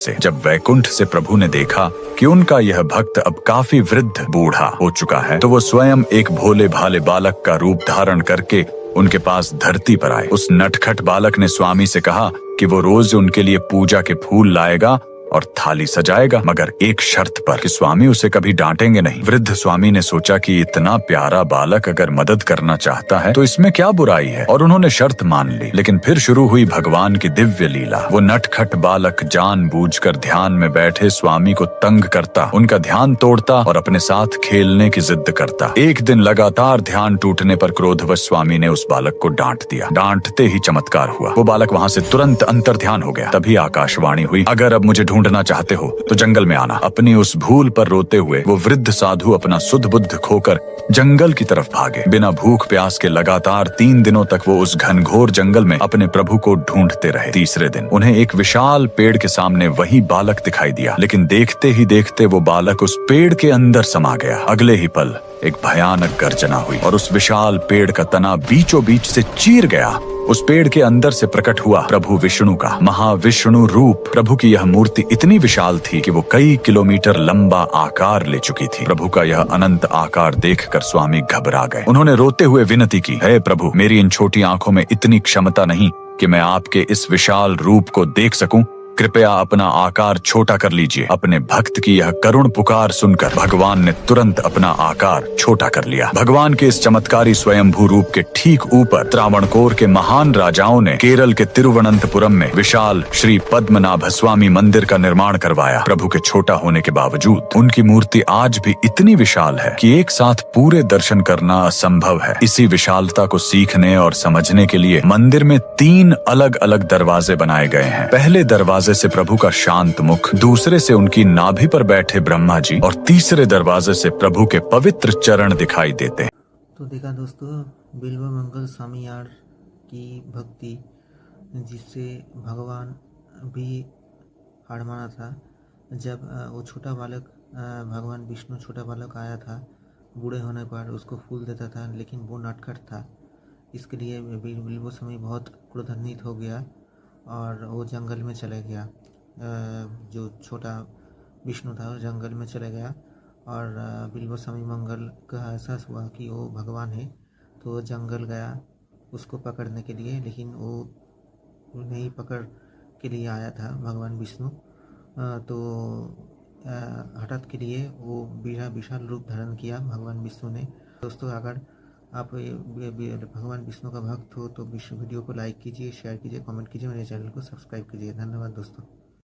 से। जब वैकुंठ से प्रभु ने देखा कि उनका यह भक्त अब काफी वृद्ध बूढ़ा हो चुका है, तो वो स्वयं एक भोले भाले बालक का रूप धारण करके उनके पास धरती पर आए। उस नटखट बालक ने स्वामी से कहा कि वो रोज उनके लिए पूजा के फूल लाएगा और थाली सजाएगा, मगर एक शर्त पर कि स्वामी उसे कभी डांटेंगे नहीं। वृद्ध स्वामी ने सोचा कि इतना प्यारा बालक अगर मदद करना चाहता है तो इसमें क्या बुराई है, और उन्होंने शर्त मान ली। लेकिन फिर शुरू हुई भगवान की दिव्य लीला। वो नटखट बालक जानबूझकर ध्यान में बैठे स्वामी को तंग करता, उनका ध्यान तोड़ता और अपने साथ खेलने की जिद करता। एक दिन लगातार ध्यान टूटने पर क्रोधवश स्वामी ने उस बालक को डांट दिया। डांटते ही चमत्कार हुआ, वो बालक वहाँ से तुरंत अंतर ध्यान हो गया। तभी आकाशवाणी हुई, अगर अब मुझे ढूंढना चाहते हो तो जंगल में आना। अपनी उस भूल पर रोते हुए वो वृद्ध साधु अपना सुध बुद्ध खोकर जंगल की तरफ भागे। बिना भूख प्यास के लगातार 3 दिनों तक वो उस घनघोर जंगल में अपने प्रभु को ढूंढते रहे। तीसरे दिन उन्हें एक विशाल पेड़ के सामने वही बालक दिखाई दिया, लेकिन देखते ही देखते वो बालक उस पेड़ के अंदर समा गया। अगले ही पल एक भयानक गर्जना हुई और उस विशाल पेड़ का तना बीचों बीच से चीर गया। उस पेड़ के अंदर से प्रकट हुआ प्रभु विष्णु का महाविष्णु रूप। प्रभु की यह मूर्ति इतनी विशाल थी कि वो कई किलोमीटर लंबा आकार ले चुकी थी। प्रभु का यह अनंत आकार देखकर स्वामी घबरा गए। उन्होंने रोते हुए विनती की, हे प्रभु, मेरी इन छोटी आंखों में इतनी क्षमता नहीं कि मैं आपके इस विशाल रूप को देख सकूं। कृपया अपना आकार छोटा कर लीजिए। अपने भक्त की यह करुण पुकार सुनकर भगवान ने तुरंत अपना आकार छोटा कर लिया। भगवान के इस चमत्कारी स्वयंभू रूप के ठीक ऊपर त्रावणकोर के महान राजाओं ने केरल के तिरुवनंतपुरम में विशाल श्री पद्मनाभ स्वामी मंदिर का निर्माण करवाया। प्रभु के छोटा होने के बावजूद उनकी मूर्ति आज भी इतनी विशाल है कि एक साथ पूरे दर्शन करना असंभव है। इसी विशालता को सीखने और समझने के लिए मंदिर में 3 अलग अलग दरवाजे बनाए गए हैं। पहले दरवाजे से प्रभु का शांत मुख, दूसरे से उनकी नाभि पर बैठे ब्रह्मा जी और तीसरे दरवाजे से प्रभु के पवित्र चरण दिखाई देते हैं। तो देखा दोस्तों, बिल्व मंगल स्वामीयार की भक्ति, जिससे भगवान भी हार माना था। जब वो छोटा बालक भगवान विष्णु छोटा बालक आया था, बूढ़े होने पर उसको फूल देता था, लेकिन वो नटखट था। इसके लिए बिल्व स्वामी बहुत क्रोधान्वित हो गया और वो जंगल में चले गया। जो छोटा विष्णु था वो जंगल में चले गया और बिल्व स्वामी मंगल का एहसास हुआ कि वो भगवान है, तो वो जंगल गया उसको पकड़ने के लिए, लेकिन वो नहीं पकड़ के लिए आया था भगवान विष्णु। तो हठात के लिए वो विशाल रूप धारण किया भगवान विष्णु ने। दोस्तों, अगर आप भगवान विष्णु का भक्त हो तो वीडियो को लाइक कीजिए, शेयर कीजिए, कमेंट कीजिए, मेरे चैनल को सब्सक्राइब कीजिए। धन्यवाद दोस्तों।